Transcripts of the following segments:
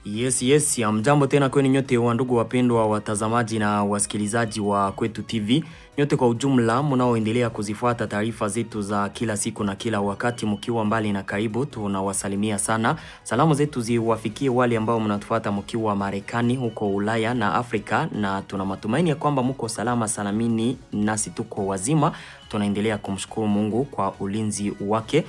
Yes, mjambo tena kwenu nyote wandugu wapendwa watazamaji na wasikilizaji wa Kwetu TV. Nyote kwa ujumla mnaoendelea kuzifuata taarifa zetu za kila siku na kila wakati mkiwa mbali na karibu, tunawasalimia sana. Salamu zetu ziwafikie wale ambao mnatufuata mkiwa Marekani, huko Ulaya na Afrika, na tuna matumaini ya kwamba mko salama salamini nasi tuko wazima. Tunaendelea kumshukuru Mungu kwa ulinzi wake.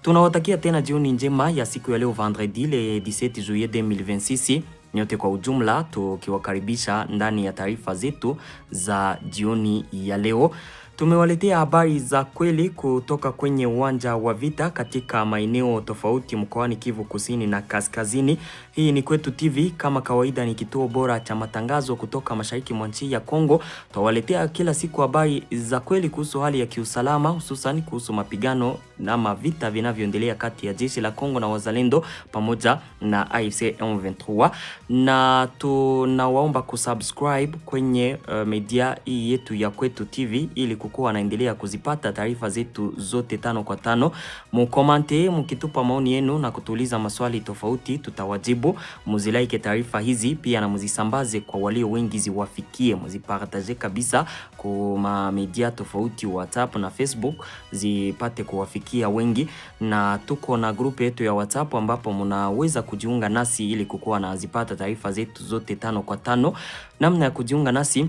Tunawatakia tena jioni njema ya siku ya leo vendredi le 17 juillet 2026. Nyote kwa ujumla tukiwakaribisha ndani ya taarifa zetu za jioni ya leo. Tumewaletea habari za kweli kutoka kwenye uwanja wa vita katika maeneo tofauti mkoani Kivu Kusini na Kaskazini. Hii ni Kwetu TV, kama kawaida ni kituo bora cha matangazo kutoka mashariki mwa nchi ya Kongo. Tutawaletea kila siku habari za kweli kuhusu hali ya kiusalama, hususan kuhusu mapigano na mavita vinavyoendelea kati ya jeshi la Kongo na wazalendo pamoja na AFC M23. Na tunawaomba kusubscribe kwenye media hii yetu ya Kwetu TV ili kuwa naendelea kuzipata taarifa zetu zote 5 kwa 5. Mkomante, mkitupa maoni yenu na kutuuliza maswali tofauti, tutawajibu. Muzilike taarifa hizi pia na muzisambaze kwa walio wengi ziwafikie. Muzipartage kabisa kwa media tofauti, WhatsApp na Facebook, zipate kuwafikia wengi. Na tuko na grupu yetu ya WhatsApp ambapo mnaweza kujiunga nasi ili kukuwa na zipata taarifa zetu zote 5 kwa 5. Namna ya kujiunga nasi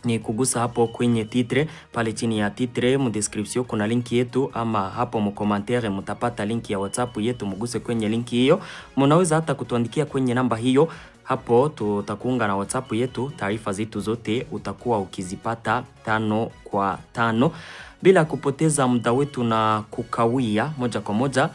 ni kugusa hapo kwenye titre, pale chini ya titre mu description kuna linki yetu, ama hapo mu commentaire mtapata linki ya WhatsApp yetu, muguse kwenye linki hiyo. Mnaweza hata kutuandikia kwenye namba hiyo, hapo tutakuunga na WhatsApp yetu. Taarifa zetu zote utakuwa ukizipata 5 kwa 5. Bila kupoteza muda wetu na kukawia, moja kwa moja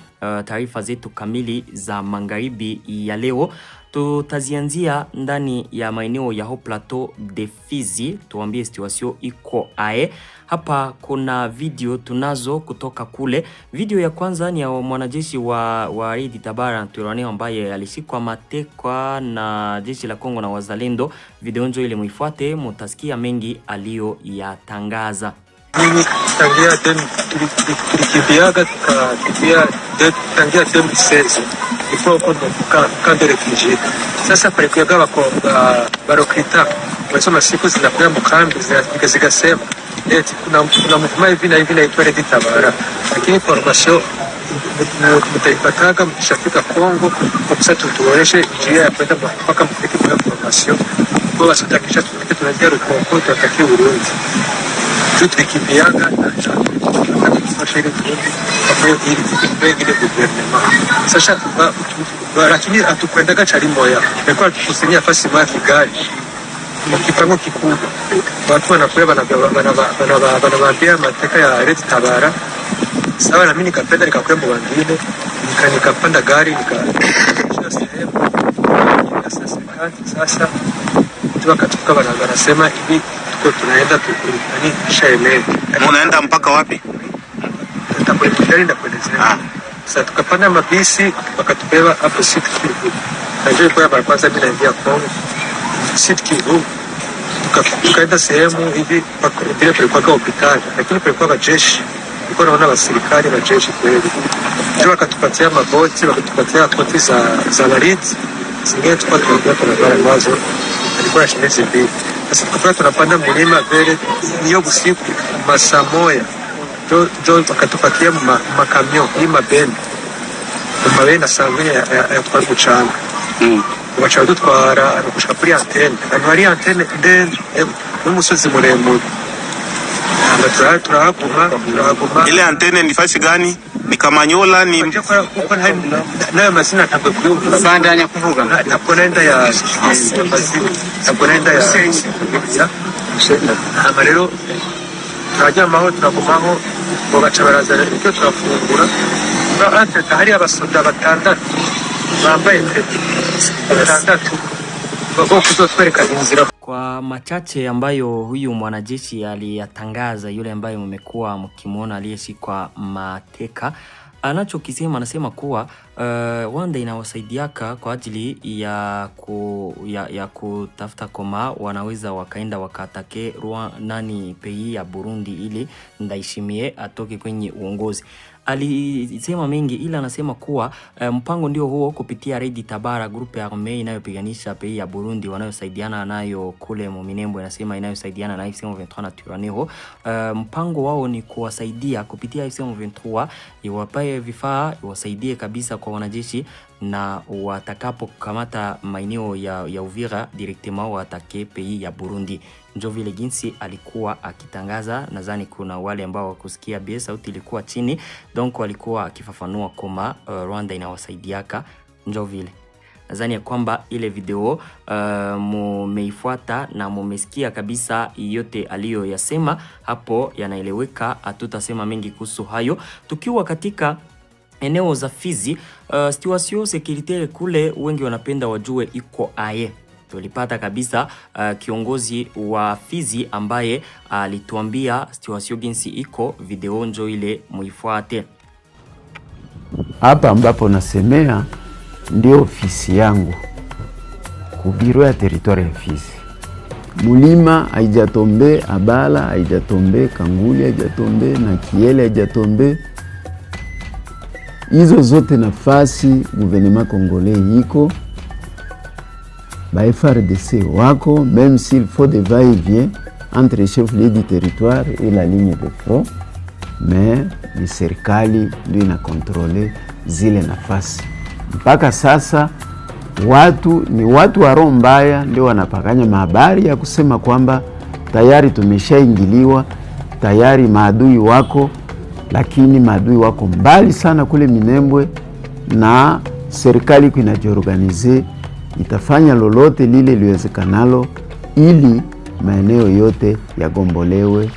taarifa zetu kamili za magharibi ya leo tutazianzia ndani ya maeneo ya Haut Plateau de Fizi. Tuambie situation iko ae. Hapa kuna video tunazo kutoka kule. Video ya kwanza ni ya mwanajeshi wa Red Tabara Twirwaneho ambaye alishikwa mateka na jeshi la Kongo na wazalendo. Video njo ile muifuate, mutasikia mengi aliyoyatangaza. Mimi tangia tulikimbiaga tukakimbia tangia 2016 before kando refugee. Sasa pale kuyaga bakonga barokita wasoma siku zinakuya mukambi zigasema eti kuna mvuma hivi na hivi naitwa Red Tabara, lakini formation mtaipataga mkishafika Kongo kwa kusatu tuoneshe njia ya kwenda mpaka mfike kwa formation kwa wasatakisha tupike tunajia rukongo tutaki Burundi. Tulikimbiaga na tunashiri Burundi kwa ile gouvernement. Sasa lakini atukwendaga chali moya ilikuwa tukusinia fasi mafi gari mkipango kikubwa, watu wanakuwa wanawaambia mateka ya Red Tabara. Sawa, na mimi nikapenda nikakuwa mwingine nikapanda gari nikashia sehemu sasa tukatoka wanasema hivi tuko tunaenda shaelewe. Unaenda mpaka wapi? Tutakwenda kuelezea. Sasa tukapanda mabisi wakatubeba hapo Sud Kivu. Najua kwa barabara kwanza bila ingia Kongo. Sud Kivu tukaenda sehemu hivi ile palikuwa kwa hospitali, lakini palikuwa jeshi. Tulikuwa naona waserikali na jeshi kweli. Ndio wakatupatia maboti, wakatupatia koti za baridi. Zingine tulikuwa tunaenda kwa barabara mwanzo. Alikuwa shilingi 2. Sasa tukapata tunapanda mlima vile hiyo usiku masaa moja. Jo wakatupatia makamio hii mabeni. Mabeni asangwe ya kwa kuchanga. Wacha dutwara kushika kuri antenne. Ari antenne ndende n'umusozi muremure. Turahaguma. Ile antenne ni fasi gani? Ni Kamanyola ni nayo mazina ntabwo kuri sandanya kuvuga ntabwo nenda ya ama rero turajyamaho turagumaho ngo baca barazana icyo turafungura. Hari abasoda batandatu bambaye batandatu bako kuzotwereka inzira. Kwa machache ambayo huyu mwanajeshi aliyatangaza, yule ambaye mmekuwa mkimuona aliyeshikwa mateka, anachokisema anasema kuwa Rwanda inawasaidiaka kwa ajili ya kutafuta koma wanaweza wakaenda wakatake pei ya Burundi ili Ndayishimiye atoke kwenye uongozi. alisema mengi, ila anasema kuwa mpango ndio huo kupitia Red Tabara group ya armée inayopiganisha pei ya Burundi wanayosaidiana nayo kule Minembwe, inasema inayosaidiana na AFC M23 na Twirwaneho. Mpango wao ni kuwasaidia kupitia AFC M23, iwapae vifaa, iwasaidie kabisa kwa wanajeshi, na watakapo kamata maeneo ya Uvira directement watake pei ya Burundi. Ndio vile jinsi alikuwa akitangaza. Nadhani kuna wale ambao wakusikia bia sauti ilikuwa chini, donc walikuwa akifafanua kama Rwanda inawasaidiaka. Ndio vile nadhani ya kwamba ile video mumeifuata na mumesikia kabisa yote aliyoyasema hapo, yanaeleweka. Hatutasema mengi kuhusu hayo. Tukiwa katika eneo za Fizi, situation securitaire kule wengi wanapenda wajue iko aye. Tulipata kabisa kiongozi wa Fizi ambaye alituambia situation jinsi iko. Video njo ile muifuate. Hapa ambapo nasemea ndio ofisi yangu kubiro ya territoire ya Fizi. Mulima haijatombe, Abala haijatombe, Kanguli haijatombe, na Kiele haijatombe. Hizo zote nafasi gouvernement congolais iko, ba FARDC wako, même s'il faut des va-et-vient entre les chefs-lieux du territoire et la ligne de front, mais ni serikali ndio inakontrole zile nafasi. Mpaka sasa ni watu wa roho mbaya ndio wanapakanya mahabari ya kusema kwamba tayari tumeshaingiliwa, tayari maadui wako, lakini maadui wako mbali sana kule Minembwe, na serikali inajiorganize itafanya lolote lile liwezekanalo ili maeneo yote yagombolewe,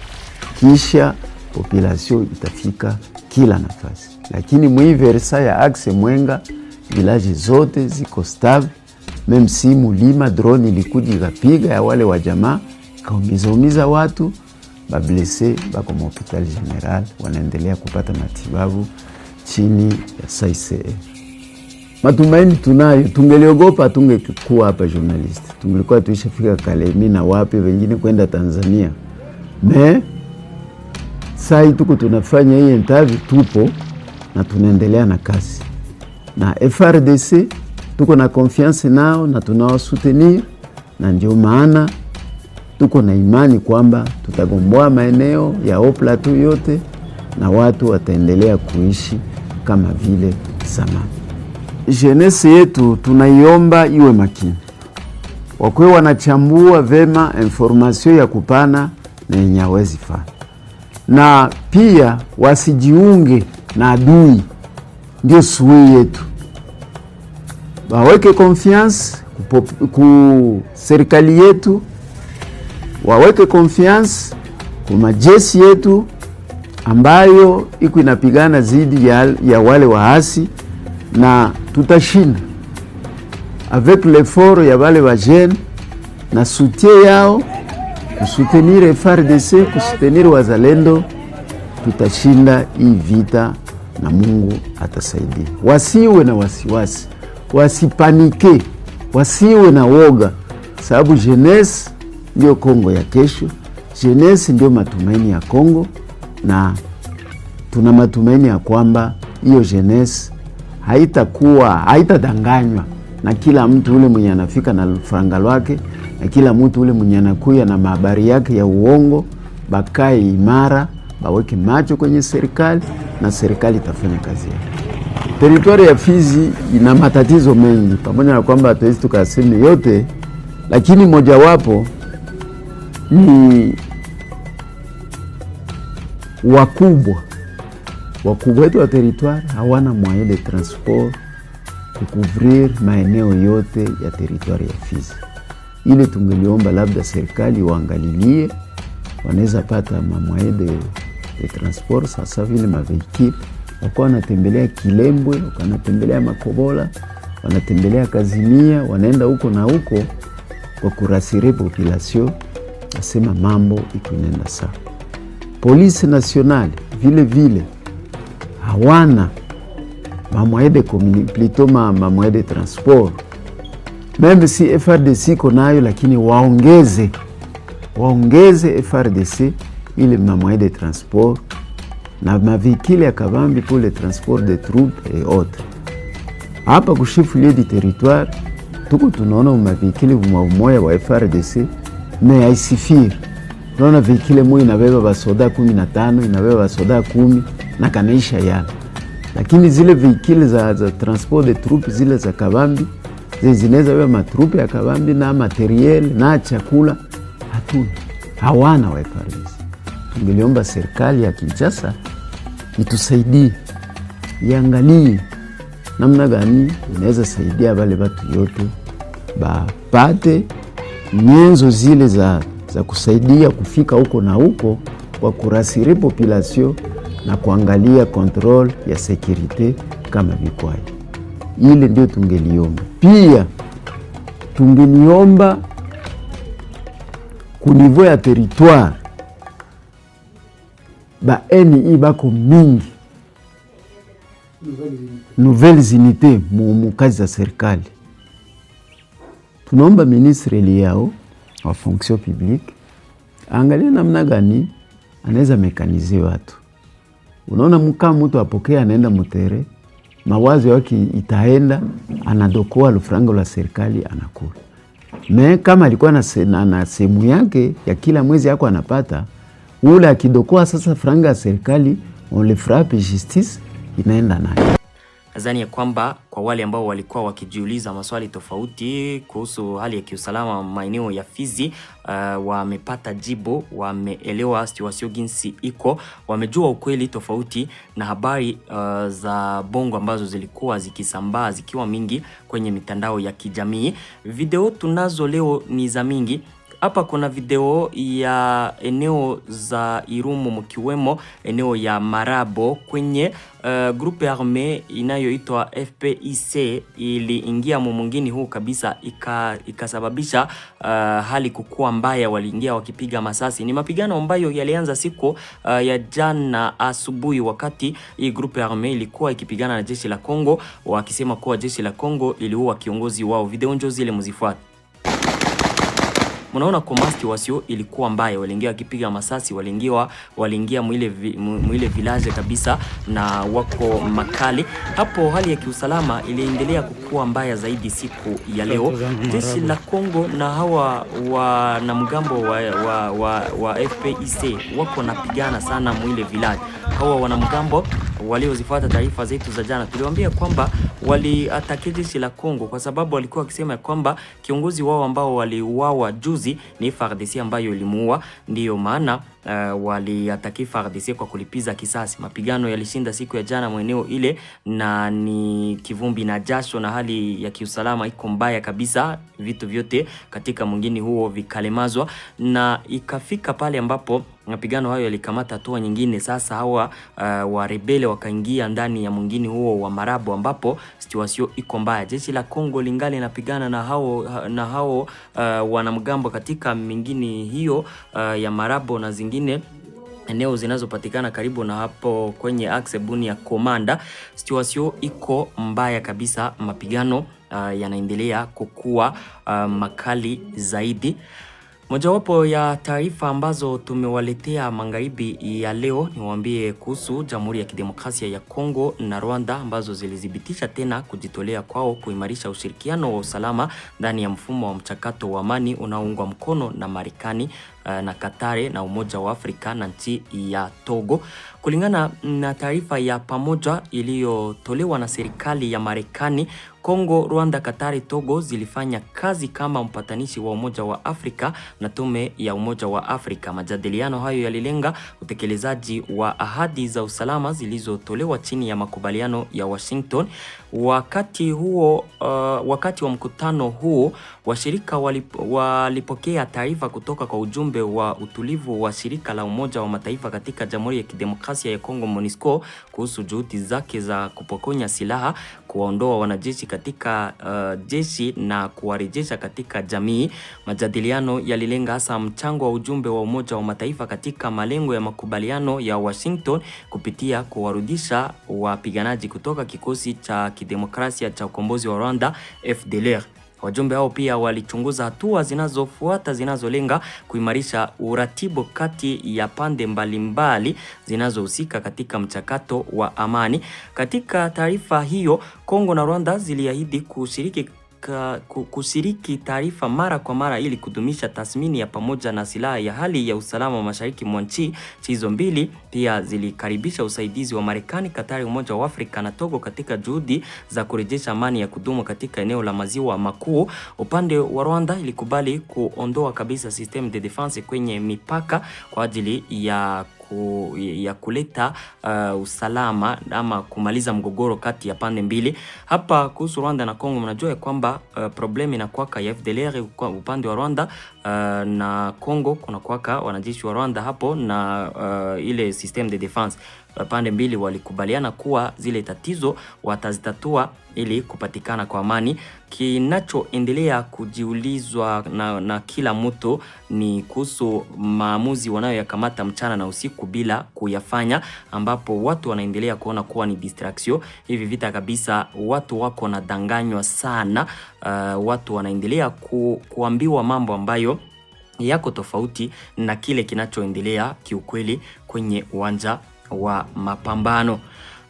kisha population itafika kila nafasi. Lakini muiversa ya axe Mwenga village zote ziko stable, même si mulima drone ilikuja ikapiga ya wale wa jamaa kaumiza watu, bablesse bako hospital general wanaendelea kupata matibabu chini ya SAICR. Matumaini tunayo, tungeliogopa tungekuwa hapa journalist. Tungelikuwa tuishafika Kalemi na wapi wengine kwenda Tanzania. Sai tuko tunafanya hii interview, tupo na tunaendelea na kazi. Na FARDC tuko na confiance nao na tunawasoutenir, na ndio maana tuko na imani kwamba tutagomboa maeneo ya Haut Plateau yote na watu wataendelea kuishi kama vile zamani. Jeunesse yetu tunaiomba iwe makini. Wakwe wanachambua vema information ya kupana na yenye hawezi fanya. Na pia wasijiunge na adui, ndio suwi yetu. Waweke confiance ku serikali yetu, waweke confiance ku majeshi yetu ambayo iko inapigana zidi ya wale waasi, na tutashinda avec l'effort ya wale wa jeune na soutien yao, kusoutenir FARDC, kusoutenir wazalendo. Tutashinda hii vita na Mungu atasaidia. Wasiwe na wasiwasi, wasipanike, wasiwe na woga, sababu jeunesse ndio Kongo ya kesho. Jeunesse ndio matumaini ya Kongo, na tuna matumaini ya kwamba hiyo jeunesse haitadanganywa na kila mtu ule mwenye anafika na franga lwake, na kila mtu ule mwenye anakuya na habari yake ya uongo. Bakae imara, baweke macho kwenye serikali na serikali itafanya kazi yake. Territoire ya Fizi ina matatizo mengi, pamoja na kwamba hatuwezi tukasema yote, lakini mojawapo ni wakubwa wetu wa territoire hawana moyen de transport kucouvrir maeneo yote ya territoire ya Fizi. Ile tungeliomba labda serikali waangalilie, wanaweza pata moyen de transport sasa vile mavehicule, wako wanatembelea Kilembwe, wanatembelea Makobola, wanatembelea Kazimia, wanaenda huko na huko kwa kurasire population, nasema mambo ikunenda sawa. Police nationale vile hawana moyen de plutôt moyen de transport. Même si FARDC konayo, lakini waongeze FARDC ile moyen de transport na mavikile ya kabambi pour le transport de troupes et autres. Hapa ku chef-lieu du territoire tuko tunaona mavikile umoja wa FARDC mais haisifiri. Tunaona vikile moja inabeba basoda 15, inabeba basoda 10 na kanaisha yana. Lakini zile vikile za transport de troupes zile za kabambi zinaweza beba matrupe ya kabambi na materiel na chakula hatuna. Hawana wa FARDC. Tungeliomba serikali ya Kinshasa itusaidie, iangalie namna gani inaweza saidia wale watu yote bapate nyenzo zile za kusaidia kufika huko na huko kwa kurasiri population na kuangalia control ya security kama vikwayo. Ile ndio tungeliomba. Pia tungeliomba ku niveau ya territoire ba NI bako mingi nouvelles unités mu kazi za serikali. Tunaomba ministre Eliao wa fonction publique angalia namna gani anaweza mekanize watu. Unaona mtu apokea anaenda mutere, mawazo yake itaenda anadokoa lufrango la serikali anakula. Kama alikuwa na sehemu yake ya kila mwezi yako anapata, ule akidokoa sasa franga ya serikali on le frappe justice inaenda nayo. Nadhani ya kwamba kwa wale ambao walikuwa wakijiuliza maswali tofauti kuhusu hali ya kiusalama maeneo ya Fizi, wamepata jibu, wameelewa situation jinsi iko, wamejua ukweli tofauti na habari za bongo ambazo zilikuwa zikisambaa zikiwa mingi kwenye mitandao ya kijamii. Video tunazo leo ni za mingi. Hapa kuna video ya eneo za Irumu mkiwemo eneo ya Marabo kwenye grupe arme inayoitwa FPIC iliingia mwingine huu kabisa ikasababisha hali kukua mbaya, waliingia wakipiga masasi. Ni mapigano ambayo yalianza siku ya jana asubuhi wakati hii grupe arme ilikuwa ikipigana na jeshi la Kongo, wakisema kuwa jeshi la Kongo iliua kiongozi wao. Video njo zile mzifuate. Mnaona komasti wasio ilikuwa mbaya, waliingia wakipiga masasi, waliingia mwile village kabisa na wako makali. Hapo hali ya kiusalama iliendelea kukua mbaya zaidi siku ya leo. Jeshi la Kongo na hawa wanamgambo wa FPIC wako napigana sana mwile village. Hawa wanamgambo waliozifuata taarifa zetu za jana tuliwaambia kwamba waliataki jeshi la Kongo kwa sababu walikuwa wakisema kwamba kiongozi wao ambao waliuawa juzi ni FARDC ambayo ilimuua. Ndiyo maana waliataki FARDC kwa kulipiza kisasi. Mapigano yalishinda siku ya jana mweneo ile na ni kivumbi na jasho na hali ya kiusalama iko mbaya kabisa. Vitu vyote katika mwingine huo vikalemazwa na ikafika pale ambapo mapigano hayo yalikamata hatua nyingine. Sasa hawa wa rebele wakaingia ndani ya mwingine huo wa Marabo ambapo situation iko mbaya. Jeshi la Kongo lingali linapigana na hao wanamgambo katika mingine hiyo ya Marabo na zingine eneo zinazopatikana karibu na hapo kwenye axe Bunia Komanda. Situation iko mbaya kabisa, mapigano yanaendelea kukua makali zaidi. Mojawapo ya taarifa ambazo tumewaletea magharibi ya leo niwaambie kuhusu Jamhuri ya Kidemokrasia ya Kongo na Rwanda ambazo zilithibitisha tena kujitolea kwao kuimarisha ushirikiano wa usalama ndani ya mfumo wa mchakato wa amani unaoungwa mkono na Marekani na Katari na Umoja wa Afrika na nchi ya Togo. Kulingana na taarifa ya pamoja iliyotolewa na serikali ya Marekani, Kongo, Rwanda, Katari, Togo zilifanya kazi kama mpatanishi wa Umoja wa Afrika na tume ya Umoja wa Afrika. Majadiliano hayo yalilenga utekelezaji wa ahadi za usalama zilizotolewa chini ya makubaliano ya Washington. Wakati wa mkutano huo, washirika walipokea taarifa kutoka kwa ujumbe wa utulivu wa shirika la Umoja wa Mataifa katika Jamhuri ya Kidemokrasia ya Kongo MONUSCO kuhusu juhudi zake za kupokonya silaha, kuwaondoa wanajeshi katika jeshi na kuwarejesha katika jamii. Majadiliano yalilenga hasa mchango wa ujumbe wa Umoja wa Mataifa katika malengo ya makubaliano ya Washington kupitia kuwarudisha wapiganaji kutoka kikosi cha kidemokrasia cha ukombozi wa Rwanda FDLR. Wajumbe hao pia walichunguza hatua zinazofuata zinazolenga kuimarisha uratibu kati ya pande mbalimbali zinazohusika katika mchakato wa amani. Katika taarifa hiyo, Kongo na Rwanda ziliahidi kushiriki taarifa mara kwa mara ili kudumisha tathmini ya pamoja na silaha ya hali ya usalama mashariki mwa nchi hizo mbili. Pia zilikaribisha usaidizi wa Marekani, Katari, Umoja wa Afrika na Togo katika juhudi za kurejesha amani ya kudumu katika eneo la maziwa makuu. Upande wa Rwanda ilikubali kuondoa kabisa system de defense kwenye mipaka kwa ajili ya kuleta usalama ama kumaliza mgogoro kati ya pande mbili. Hapa kuhusu Rwanda na Kongo, mnajua kwamba problemi na kwaka ya FDLR upande wa Rwanda na Kongo kuna kwaka wanajeshi wa Rwanda hapo na ile system de defense. Pande mbili walikubaliana kuwa zile tatizo watazitatua ili kupatikana kwa amani. Kinachoendelea kujiulizwa na kila mtu ni kuhusu maamuzi wanayoyakamata mchana na usiku bila kuyafanya, ambapo watu wanaendelea kuona kuwa ni distraction. Hivi vita kabisa watu wako na danganywa sana. Watu wanaendelea kuambiwa mambo ambayo yako tofauti na kile kinachoendelea kiukweli kwenye uwanja wa mapambano.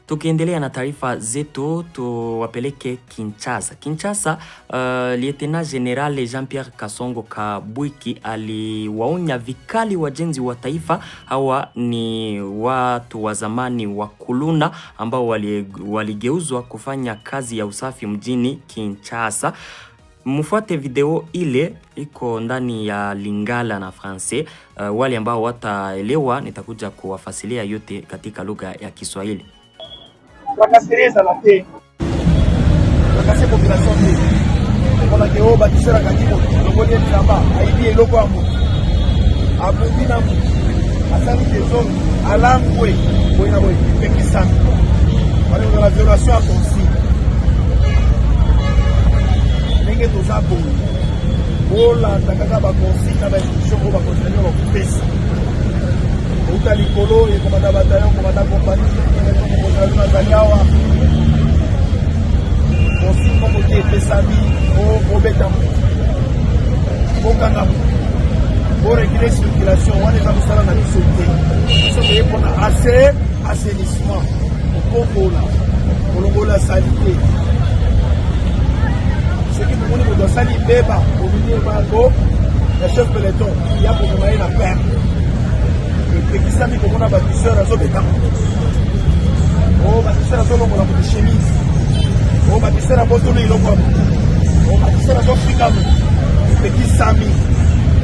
Tukiendelea na taarifa zetu, tuwapeleke Kinshasa. Kinshasa, Lieutenant General Jean-Pierre Kasongo Kabwiki aliwaonya vikali wajenzi wa taifa. Hawa ni watu wa zamani wa Kuluna ambao waligeuzwa kufanya kazi ya usafi mjini Kinshasa. Mfuate video ile iko ndani ya Lingala na Francais. Wale ambao wataelewa nitakuja kuwafasilia yote katika lugha ya Kiswahili. Wakasereza la te. Wakase population te. Kona keo batisera katimo. Longoli nzamba. Aidi eloko amu. Abundina mu. Asali tezo. Alangwe. Boina boy. Pekistan. Wale la violation à consigne. Nenge tozabo. Ola takaka ba consigne na ba instruction ko ba continuer ba kupesa. Uta likolo e komanda bataillon komanda compagnie ko nazaliawa konsigne ko te pesami o beta ko kanga pour réguler circulation wana za musala na bisote so ke pona assainissement ko longola salité ce qui nous dit doit sali beba au milieu bango la chef peloton ya pour moyen la perte et qui s'ami comme on a bâtisseur à Zobeta. Oh, bâtisseur à Zobeta, on a des chemises. Oh, bâtisseur à Botoné, il a oh, bâtisseur à Zobeta, et qui s'ami.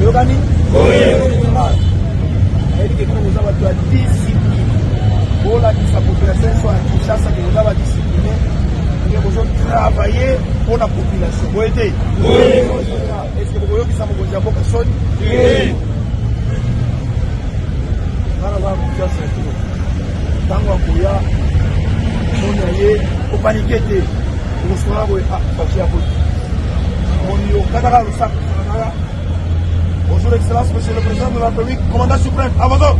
Et on a dit, oui, elle dit que nous avons discipliné. Oh, là, sa population soit à Kinshasa, que nous avons discipliné. Nous avons travaillé pour la population. Vous aidez? Oui. Est-ce que vous voyez que ça m'a dit à beaucoup de choses? Oui. Nana kuchasa tu tangu akuya mona ye upanikete usura bo apatia bo monio kadara lusa kadara. Bonjour excellence monsieur le président de la République, commandant suprême avazo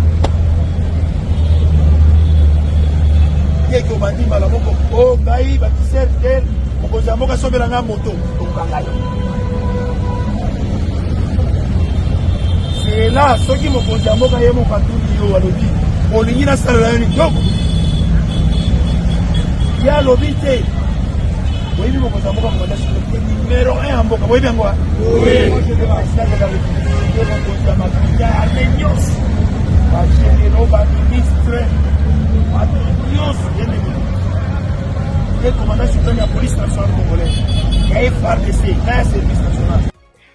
yeko bandi mala moko o ngai batiser de mokoza moka sobela nga moto tokangayo. Et là, ceux qui me font dire que je suis partout, on est là, c'est le il y a l'obité. Oui, je suis numéro 1 en Boka. Oui, bien quoi? Oui.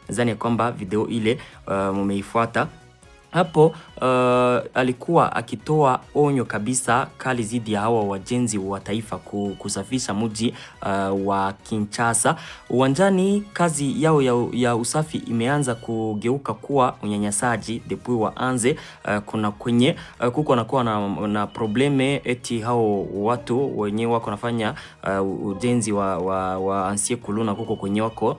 Zani kwamba video ile mumeifuata hapo. Alikuwa akitoa onyo kabisa kali zidi ya hawa wajenzi wa taifa kusafisha mji wa Kinshasa. Uwanjani kazi yao ya usafi imeanza kugeuka kuwa unyanyasaji depuis waanze. Kuna kwenye kuko nakuwa na probleme eti hao watu wenyewe wako nafanya ujenzi wa Ancien Kuluna kuko kwenye wako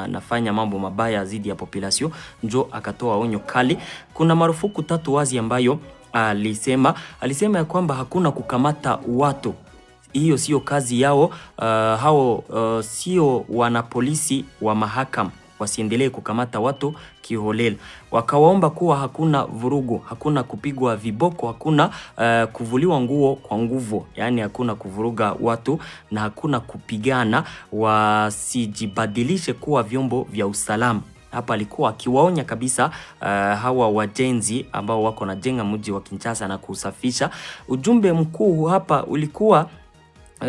nafanya mambo mabaya zidi ya population. Njo akatoa onyo kali. Kuna marufuku 3 wazi ambayo alisema ya kwamba hakuna kukamata watu hiyo sio kazi yao. Hao sio wanapolisi wa mahakama, wasiendelee kukamata watu kiholela. Wakawaomba kuwa hakuna vurugu, hakuna kupigwa viboko, hakuna kuvuliwa nguo kwa nguvu, yani hakuna kuvuruga watu na hakuna kupigana, wasijibadilishe kuwa vyombo vya usalama. Hapa alikuwa akiwaonya kabisa hawa wajenzi ambao wako na jenga mji wa Kinshasa na kusafisha. Ujumbe mkuu hapa ulikuwa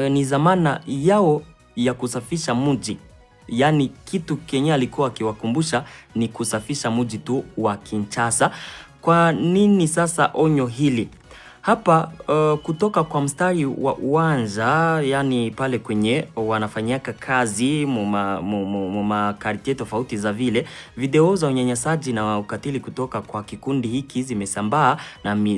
ni zamana yao ya kusafisha mji. Yani kitu Kenya alikuwa akiwakumbusha ni kusafisha mji tu wa Kinshasa. Kwa nini sasa onyo hili? Hapa kutoka kwa mstari wa uwanja, yani pale kwenye wanafanyaka kazi muma kartie tofauti za vile, video za unyanyasaji na ukatili kutoka kwa kikundi hiki zimesambaa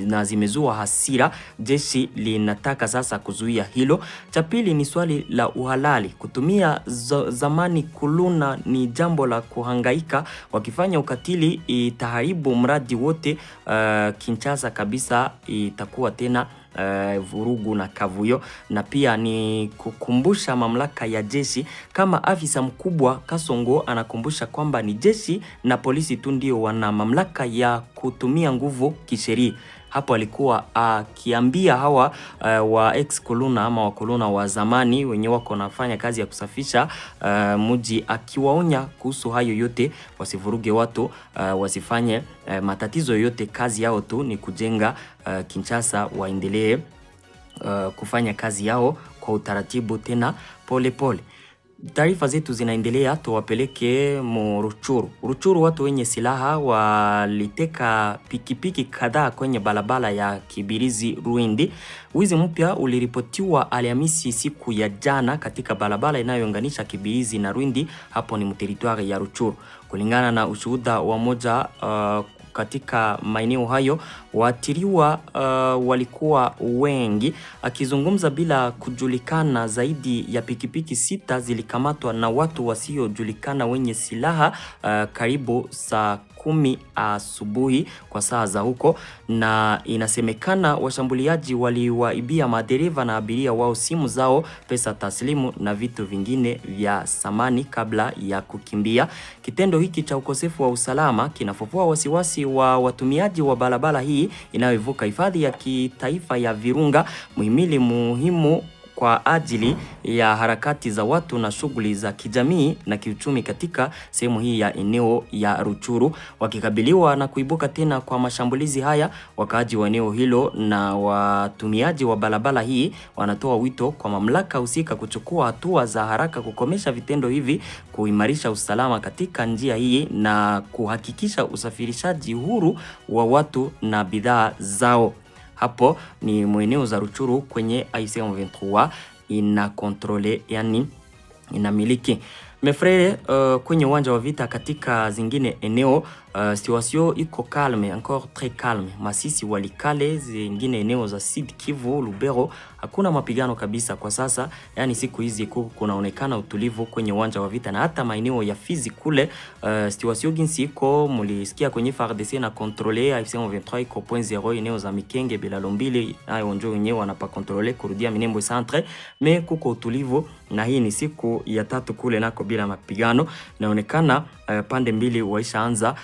na zimezua hasira. Jeshi linataka sasa kuzuia hilo. Cha pili ni swali la uhalali. Kutumia zamani kuluna ni jambo la kuhangaika. Wakifanya ukatili itaharibu mradi wote. Kinshasa kabisa itakuwa tena vurugu na kavuyo. Na pia ni kukumbusha mamlaka ya jeshi, kama afisa mkubwa Kasongo anakumbusha kwamba ni jeshi na polisi tu ndio wana mamlaka ya kutumia nguvu kisheria. Hapo alikuwa akiambia hawa wa ex koluna ama wakoluna wa zamani wenye wako nafanya kazi ya kusafisha mji, akiwaonya kuhusu hayo yote, wasivuruge watu, wasifanye matatizo yote. Kazi yao tu ni kujenga Kinshasa, waendelee kufanya kazi yao kwa utaratibu tena pole pole. Taarifa zetu zinaendelea, tuwapeleke Ruchuru. Ruchuru, watu wenye silaha waliteka pikipiki kadhaa kwenye barabara ya Kibirizi Ruindi. Wizi mpya uliripotiwa Alhamisi siku ya jana katika barabara inayounganisha Kibirizi na Ruindi, hapo ni mteritwari ya Ruchuru. Kulingana na ushuhuda wa moja katika maeneo hayo, waathiriwa walikuwa wengi. Akizungumza bila kujulikana, zaidi ya pikipiki 6 zilikamatwa na watu wasiojulikana wenye silaha karibu saa 10 asubuhi kwa saa za huko, na inasemekana washambuliaji waliwaibia madereva na abiria wao simu zao, pesa taslimu na vitu vingine vya samani kabla ya kukimbia. Kitendo hiki cha ukosefu wa usalama kinafufua wasiwasi wa watumiaji wa barabara hii inayovuka hifadhi ya kitaifa ya Virunga, muhimili muhimu kwa ajili ya harakati za watu na shughuli za kijamii na kiuchumi katika sehemu hii ya eneo ya Ruchuru. Wakikabiliwa na kuibuka tena kwa mashambulizi haya, wakaaji wa eneo hilo na watumiaji wa barabara hii wanatoa wito kwa mamlaka husika kuchukua hatua za haraka kukomesha vitendo hivi, kuimarisha usalama katika njia hii na kuhakikisha usafirishaji huru wa watu na bidhaa zao. Hapo ni mweneo za Ruchuru kwenye IC23 ina kontrole, yani inamiliki. Mefrere, kwenye uwanja wa vita katika zingine eneo, situation iko calme, encore très calme. Masisi, Walikale, zingine eneo za Sud Kivu, Lubero, hakuna mapigano kabisa kwa sasa. Yani siku hizi kunaonekana utulivu kwenye uwanja wa vita, na hata maeneo ya Fizi kule situation ginsi iko, mulisikia kwenye FARDC na contrôler IC23 iko .0 eneo za Mikenge bila Lombili, hayo ndio wenyewe wanapa contrôler kurudia Minembwe centre, mais kuko utulivu, na hii ni siku ya 3 kule nako bila mapigano. Inaonekana pande mbili waishaanza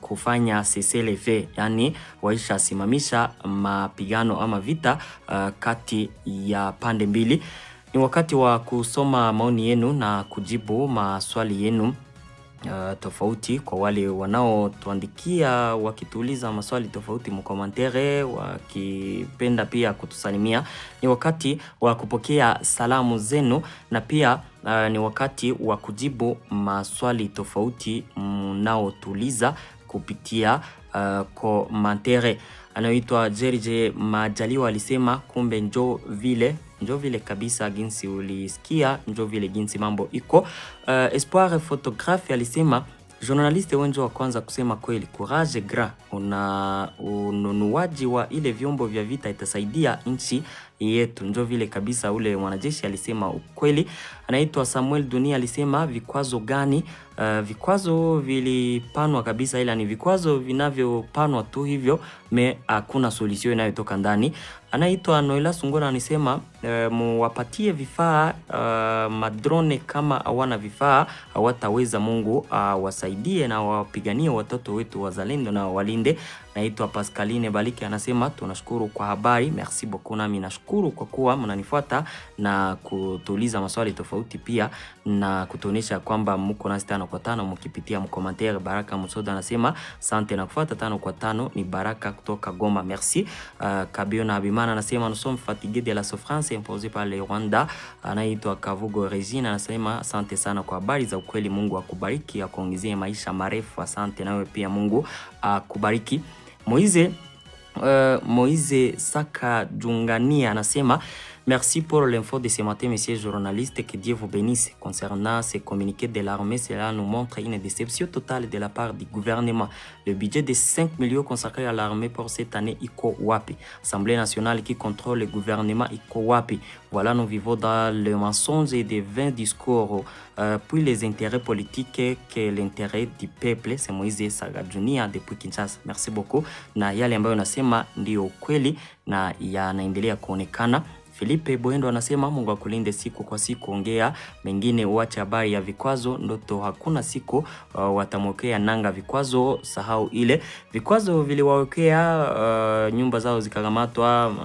kufanya cessez-le-feu, yani waisha simamisha mapigano ama vita kati ya pande mbili. Ni wakati wa kusoma maoni yenu na kujibu maswali yenu tofauti. Kwa wale wanaotuandikia wakituuliza maswali tofauti mkomentere, wakipenda pia kutusalimia, ni wakati wa kupokea salamu zenu, na pia ni wakati wa kujibu maswali tofauti mnaotuliza kupitia komentere. Anaitwa Jerije Majaliwa alisema kumbe njo vile kabisa ginsi ulisikia, njo vile ginsi mambo iko. Espoir Photographe alisema journaliste wenjo wa kwanza kusema kweli, courage grand. Ununuaji wa ile vyombo vya vita itasaidia nchi yetu. Ndio vile kabisa ule mwanajeshi alisema ukweli. Anaitwa Samuel Dunia alisema vikwazo gani? Vikwazo vilipanwa kabisa, ila ni vikwazo vinavyopanwa tu hivyo, hakuna solution inayotoka ndani. Anaitwa Noela Sungora anasema muwapatie vifaa madrone, kama hawana vifaa hawataweza. Mungu wasaidie na wapiganie watoto wetu wazalendo na walinde. Naitwa Pascaline Balike anasema tunashukuru kwa habari, merci beaucoup. Nami nashukuru kwa kuwa mnanifuata na kutuuliza maswali tofauti, pia na kutuonesha kwamba mko nasi 5 kwa 5 mkipitia mkommentaire. Baraka Musoda anasema asante na kufuata 5 kwa 5. Ni Baraka kutoka Goma, merci. Kabiona Abimana anasema nous sommes fatigués de la souffrance imposée par le Rwanda. Anaitwa Kavugo Regina anasema asante sana kwa habari za ukweli, Mungu akubariki akuongezee maisha marefu. Asante nawe pia, Mungu akubariki. Moïse Saka Djungania anasema merci pour l'info de ce matin, monsieur journaliste, que Dieu vous bénisse. Concernant ces communiqués de l'armée, cela nous montre une déception totale de la part du gouvernement. Le budget de 5 millions consacré à l'armée pour cette année, iko wapi? Assemblée nationale qui contrôle le gouvernement, iko wapi? Voilà, nous vivons dans le mensonge et des vains discours, puis les intérêts politiques que l'intérêt du peuple. C'est Moïse Sagajunia depuis Kinshasa. Merci beaucoup. Na yale ambayo nasema ndio kweli na yanaendelea kuonekana. Filipe Boendo anasema Mungu akulinde siku kwa siku, ongea mengine uache habari ya vikwazo, ndoto hakuna siku watamwekea nanga vikwazo, sahau ile vikwazo viliwawekea, nyumba zao zikakamatwa,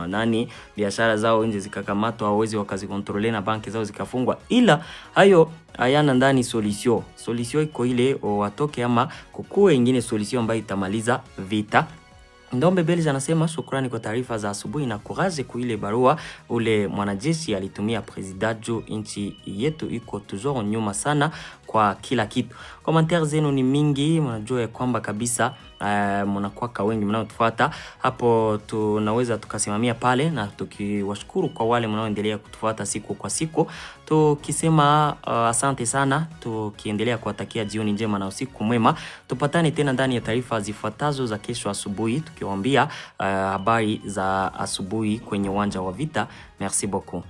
biashara zao nje zikakamatwa, hawezi wakazikontrole na banki zao zikafungwa, ila hayo hayana ndani solution. Solution iko ile watoke ama kukue ingine solution ambayo itamaliza vita. Ndombe Belge anasema shukrani kwa taarifa za asubuhi na courage kwa ile barua ule mwanajeshi alitumia president jo, inchi yetu iko toujours nyuma sana kwa kila kitu. Commentaire zenu ni mingi, mnajua kwamba kabisa mnakuwa wengi mnaotufuata hapo, tunaweza tukasimamia pale na tukiwashukuru kwa wale mnaoendelea kutufuata siku kwa siku, tukisema asante sana, tukiendelea kuwatakia jioni njema na usiku mwema. Tupatane tena ndani ya taarifa zifuatazo za kesho asubuhi, tukiwaambia habari za asubuhi kwenye uwanja wa vita. Merci beaucoup.